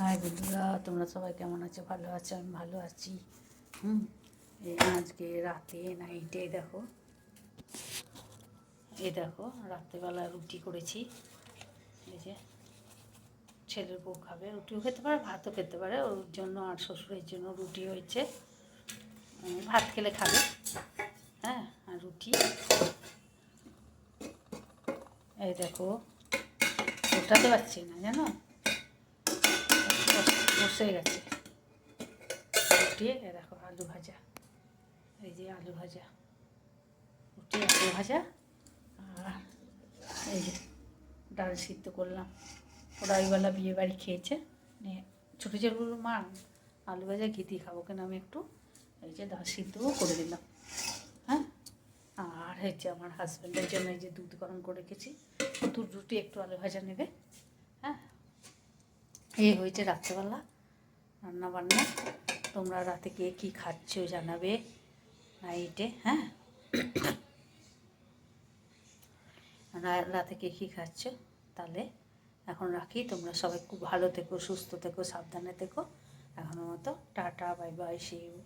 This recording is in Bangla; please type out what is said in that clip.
হাই বন্ধুরা, তোমরা সবাই কেমন আছো? ভালো আছো? আমি ভালো আছি। এই আজকে রাতে নাইটে দেখো রাত্রেবেলা রুটি করেছি। এই যে ছেলের বউ খাবে, রুটিও খেতে পারে ভাতও খেতে পারে, ওর জন্য আর শ্বশুরের জন্য রুটি হয়েছে। ভাত খেলে খাবে, হ্যাঁ। আর রুটি এই দেখো ওঠাতে পারছি না, জানো, বসে গেছে। রুটি দেখো, আলু ভাজা, এই যে আলু ভাজা, রুটি আলু ভাজা, আর এই যে ডাল সিদ্ধ করলাম। ওরা ওইবেলা বিয়ে বাড়ি খেয়েছে, নিয়ে ছোটো ছেলেগুলো মা আলু ভাজা ঘি দিয়ে খাবো, কেন আমি একটু এই যে ডাল সিদ্ধও করে দিলাম, হ্যাঁ। আর হচ্ছে আমার হাজব্যান্ডের জন্য এই যে দুধ গরম করে রেখেছি, দুধ রুটি একটু আলু ভাজা নেবে, হ্যাঁ। এই হয়েছে রাত্রেবেলা রান্না বান্না। তোমরা রাতে কে কী খাচ্ছ জানাবে নাইটে, হ্যাঁ। রাতে কে কী খাচ্ছ, তাহলে এখন রাখি। তোমরা সবাই খুব ভালো থেকো, সুস্থ থেকো, সাবধানে থেকো। এখনো মতো tata, bye bye, see you.